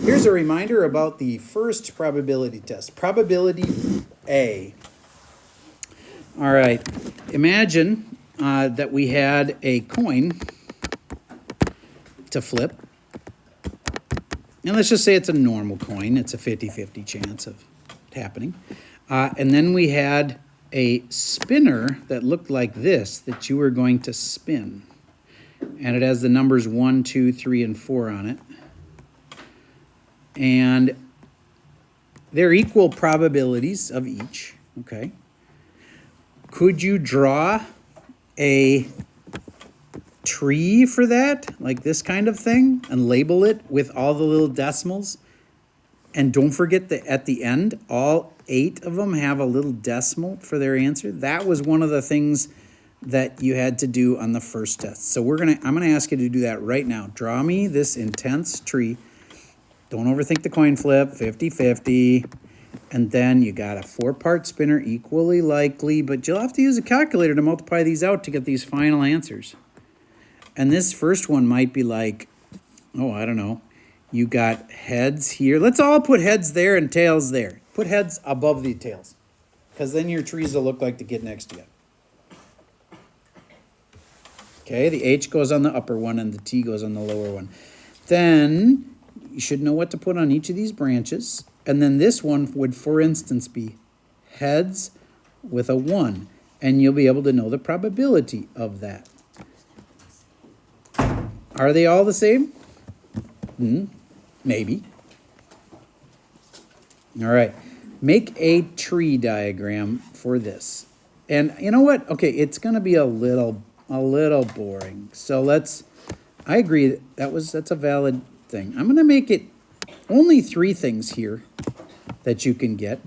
Here's a reminder about the first probability test. Probability A. All right. Imagine that we had a coin to flip. And let's just say it's a normal coin. It's a 50-50 chance of it happening. And then we had a spinner that looked like this that you were going to spin. And it has the numbers 1, 2, 3, and 4 on it. And they're equal probabilities of each, okay? Could you draw a tree for that, like this kind of thing, and label it with all the little decimals? And don't forget that at the end, all 8 of them have a little decimal for their answer. That was one of the things that you had to do on the first test. So I'm gonna ask you to do that right now. Draw me this intense tree. Don't overthink the coin flip, 50-50. And then you got a 4-part spinner, equally likely, but you'll have to use a calculator to multiply these out to get these final answers. And this first one might be like, oh, I don't know. You got heads here. Let's all put heads there and tails there. Put heads above the tails, because then your trees will look like the kid next to you. Okay, the H goes on the upper one and the T goes on the lower one. Then you should know what to put on each of these branches. And then this one would, for instance, be heads with a 1. And you'll be able to know the probability of that. Are they all the same? Maybe. All right. Make a tree diagram for this. And you know what? Okay, it's going to be a little boring. So I agree that's a valid thing. I'm going to make it only 3 things here that you can get.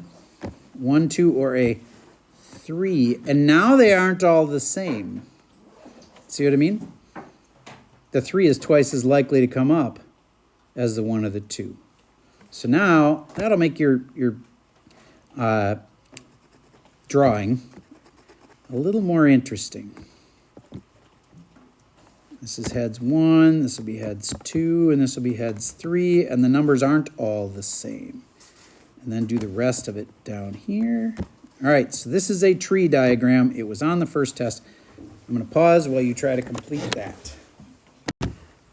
1, 2, or a 3. And now they aren't all the same. See what I mean? The 3 is twice as likely to come up as the 1 or the 2. So now that'll make your drawing a little more interesting. This is heads 1, this will be heads 2, and this will be heads 3, and the numbers aren't all the same. And then do the rest of it down here. All right, so this is a tree diagram. It was on the first test. I'm going to pause while you try to complete that.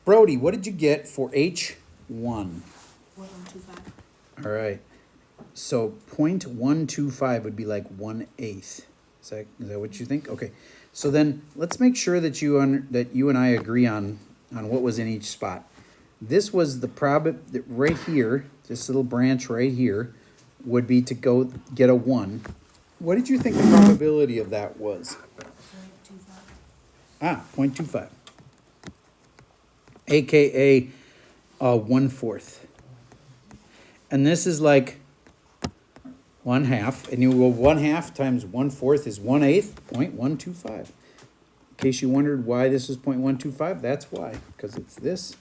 Brody, what did you get for H1? 1.125. All right, so 0.125 would be like 1/8. Is that what you think? Okay. So then let's make sure that you and I agree on what was in each spot. This was the right here, this little branch right here would be to go get a 1. What did you think the probability of that was? 0.25. AKA 1/4. And this is like 1/2, and you go 1/2 times 1/4 is 1/8, 0.125. In case you wondered why this is 0.125, that's why, because it's this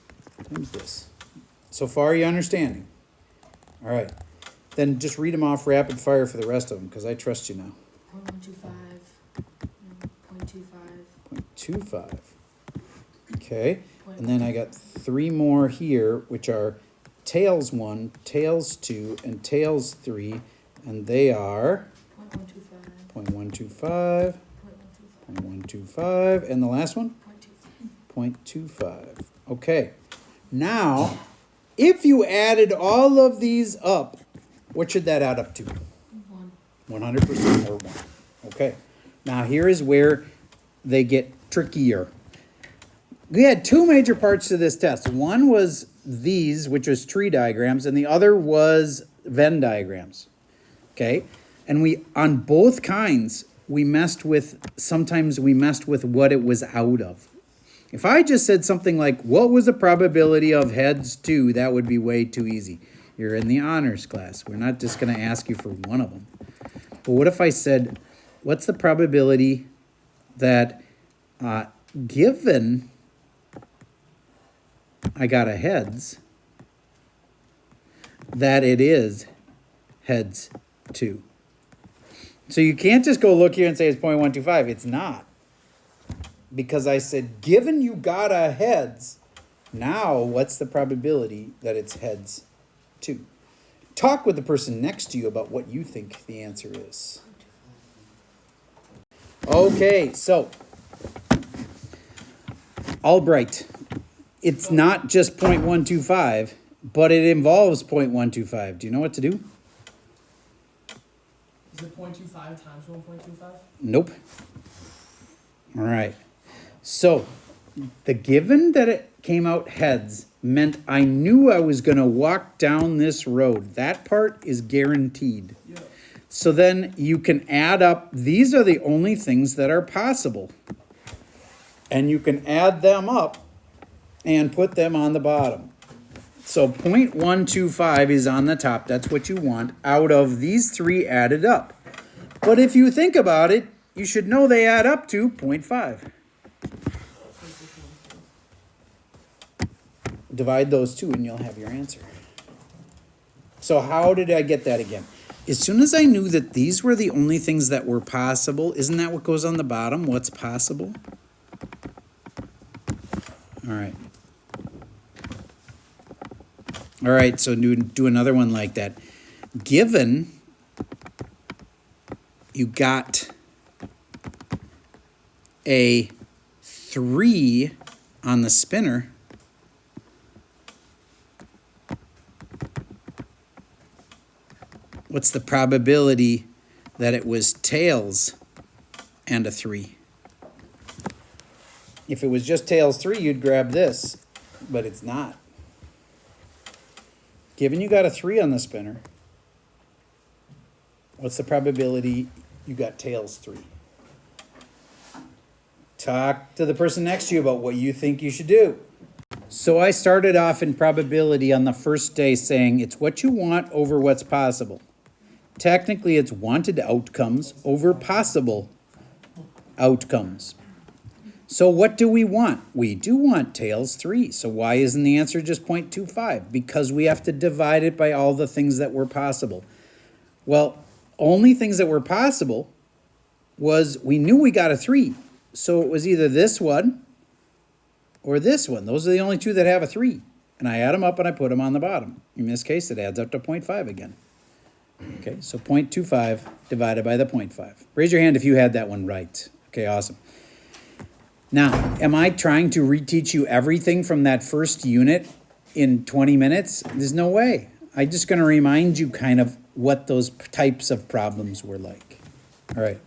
times this. So far, you understanding? All right. Then just read them off rapid fire for the rest of them, because I trust you now. 0.125, 0.25. Okay. And then I got 3 more here, which are tails 1, tails 2, and tails 3. And they are 0.125, 0.125, and the last one? 0.25. Okay. Now, if you added all of these up, what should that add up to? 100% or 1. Okay. Now, here is where they get trickier. We had 2 major parts to this test. One was these, which was tree diagrams, and the other was Venn diagrams. Okay, and on both kinds, sometimes we messed with what it was out of. If I just said something like, what was the probability of heads 2, that would be way too easy. You're in the honors class. We're not just going to ask you for one of them. But what if I said, what's the probability that given I got a heads, that it is heads 2. So you can't just go look here and say it's 0.125. It's not. Because I said, given you got a heads, now what's the probability that it's heads 2. Talk with the person next to you about what you think the answer is. Okay, so Albright. It's not just 0.125, but it involves 0.125. Do you know what to do? Is it 0.25 times 1.25? Nope. All right. So the given that it came out heads meant I knew I was going to walk down this road. That part is guaranteed. Yeah. So then you can add up. These are the only things that are possible. And you can add them up and put them on the bottom. So 0.125 is on the top. That's what you want out of these 3 added up. But if you think about it, you should know they add up to 0.5. Divide those 2 and you'll have your answer. So how did I get that again? As soon as I knew that these were the only things that were possible, isn't that what goes on the bottom? What's possible? All right. All right, so do another one like that. Given you got a 3 on the spinner, what's the probability that it was tails and a 3? If it was just tails 3, you'd grab this, but it's not. Given you got a 3 on the spinner, what's the probability you got tails 3? Talk to the person next to you about what you think you should do. So I started off in probability on the first day saying it's what you want over what's possible. Technically, it's wanted outcomes over possible outcomes. So what do we want? We do want tails 3. So why isn't the answer just 0.25? Because we have to divide it by all the things that were possible. Well, only things that were possible was we knew we got a 3. So it was either this one or this one. Those are the only 2 that have a 3. And I add them up and I put them on the bottom. In this case, it adds up to 0.5 again. Okay, so 0.25 divided by the 0.5. Raise your hand if you had that one right. Okay, awesome. Now, am I trying to reteach you everything from that first unit in 20 minutes? There's no way. I'm just going to remind you kind of what those types of problems were like. All right.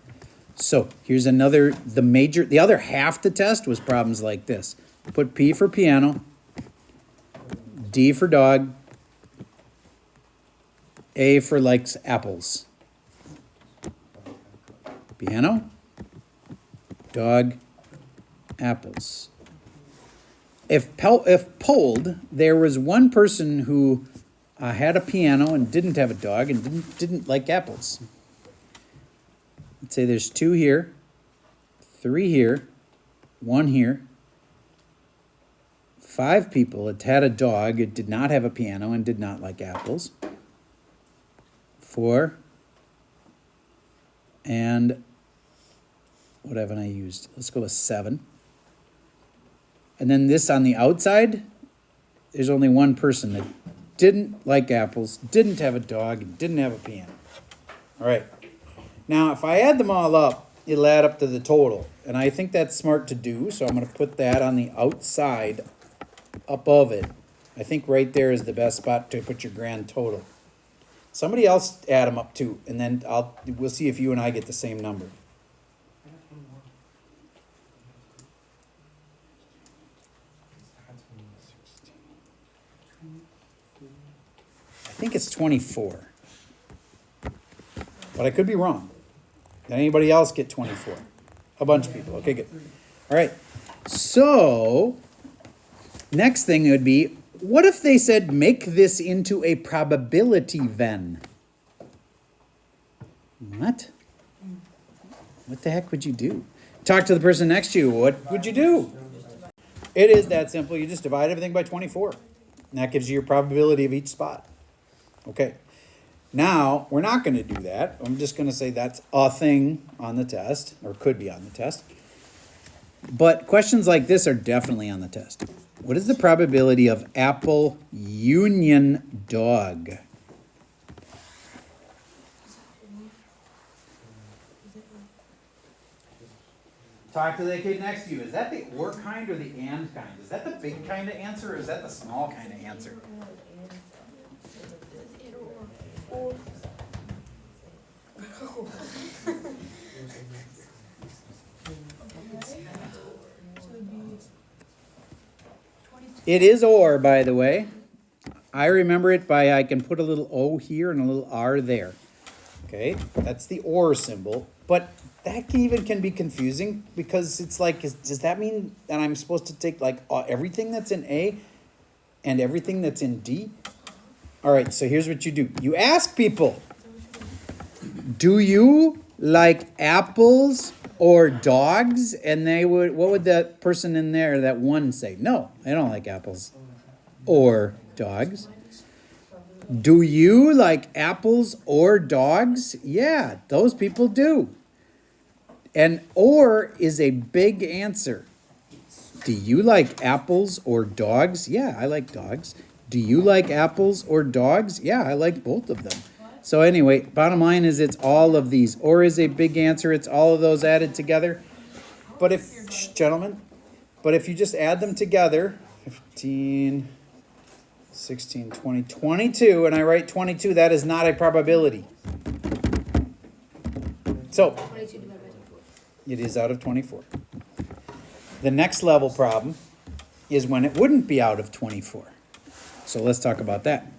So here's the other half the test was problems like this. Put P for piano, D for dog, A for likes apples. Piano, dog, apples. If polled, there was one person who had a piano and didn't have a dog and didn't like apples. Let's say there's 2 here, 3 here, 1 here. 5 people that had a dog, it did not have a piano and did not like apples. 4. And what haven't I used? Let's go with 7. And then this on the outside, there's only one person that didn't like apples, didn't have a dog, and didn't have a piano. All right. Now, if I add them all up, it'll add up to the total. And I think that's smart to do, so I'm going to put that on the outside above it. I think right there is the best spot to put your grand total. Somebody else add them up too, and then we'll see if you and I get the same number. I think it's 24. But I could be wrong. Did anybody else get 24? A bunch of people. Okay, good. All right. So, next thing would be, what if they said make this into a probability then? What? What the heck would you do? Talk to the person next to you. What would you do? It is that simple. You just divide everything by 24. And that gives you your probability of each spot. Okay. Now, we're not going to do that. I'm just going to say that's a thing on the test, or could be on the test. But questions like this are definitely on the test. What is the probability of apple union dog? Talk to the kid next to you. Is that the or kind or the and kind? Is that the big kind of answer or is that the small kind of answer? It is or, by the way. I remember it by I can put a little O here and a little R there. Okay, that's the or symbol. But that can be confusing because it's like, does that mean that I'm supposed to take like everything that's in A and everything that's in D? All right, so here's what you do. You ask people, do you like apples or dogs? And what would that person in there, that one say? No, I don't like apples or dogs. Do you like apples or dogs? Yeah, those people do. And or is a big answer. Do you like apples or dogs? Yeah, I like dogs. Do you like apples or dogs? Yeah, I like both of them. So anyway, bottom line is it's all of these. Or is a big answer. It's all of those added together. But if, gentlemen, but if you just add them together, 15, 16, 20, 22, and I write 22, that is not a probability. So, 22 divided by 24. it is out of 24. The next level problem is when it wouldn't be out of 24. So let's talk about that.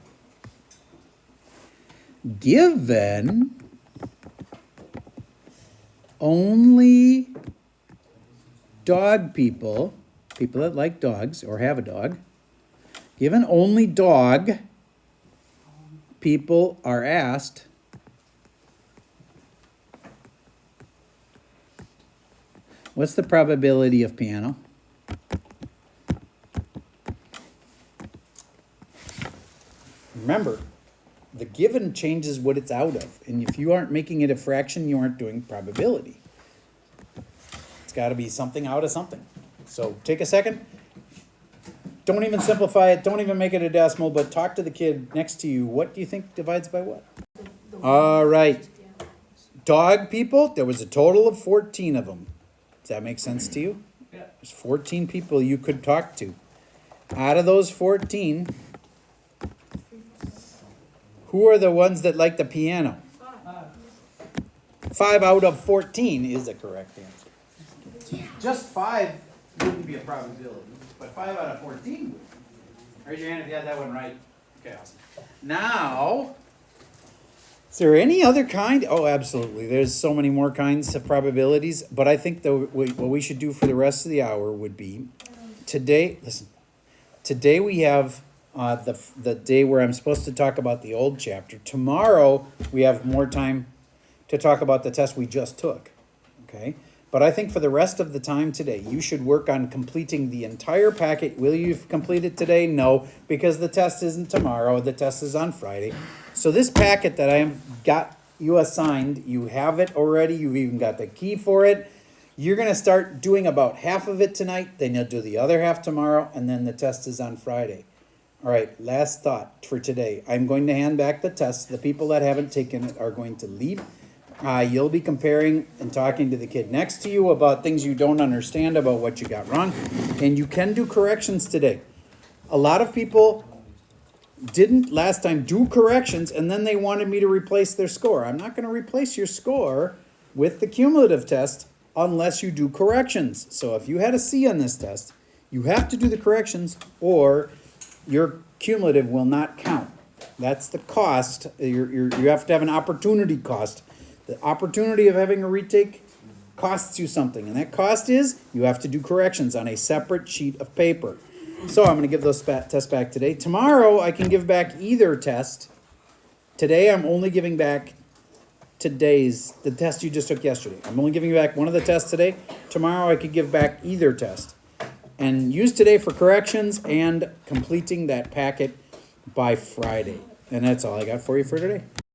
Given only dog people that like dogs or have a dog, given only dog people are asked, what's the probability of piano? Remember, the given changes what it's out of. And if you aren't making it a fraction, you aren't doing probability. It's got to be something out of something. So take a second. Don't even simplify it. Don't even make it a decimal, but talk to the kid next to you. What do you think divides by what? All right. Dog people, there was a total of 14 of them. Does that make sense to you? Yeah. There's 14 people you could talk to. Out of those 14, who are the ones that like the piano? 5 out of 14 is the correct answer. Just 5 wouldn't be a probability, but 5 out of 14 would. Raise your hand if you had that one right. Okay, awesome. Now, is there any other kind? Oh, absolutely. There's so many more kinds of probabilities, but I think what we should do for the rest of the hour would be today. Listen, today we have the day where I'm supposed to talk about the old chapter. Tomorrow we have more time to talk about the test we just took. Okay, but I think for the rest of the time today, you should work on completing the entire packet. Will you complete it today? No, because the test isn't tomorrow. The test is on Friday. So this packet that I have got you assigned, you have it already. You've even got the key for it. You're going to start doing about half of it tonight. Then you'll do the other half tomorrow. And then the test is on Friday. All right, last thought for today. I'm going to hand back the test. The people that haven't taken it are going to leave. You'll be comparing and talking to the kid next to you about things you don't understand about what you got wrong. And you can do corrections today. A lot of people didn't last time do corrections, and then they wanted me to replace their score. I'm not going to replace your score with the cumulative test unless you do corrections. So if you had a C on this test, you have to do the corrections or your cumulative will not count. That's the cost. You have to have an opportunity cost. The opportunity of having a retake costs you something, and that cost is you have to do corrections on a separate sheet of paper. So I'm going to give those tests back today. Tomorrow I can give back either test. Today I'm only giving back the test you just took yesterday. I'm only giving back one of the tests today. Tomorrow I could give back either test. And use today for corrections and completing that packet by Friday. And that's all I got for you for today.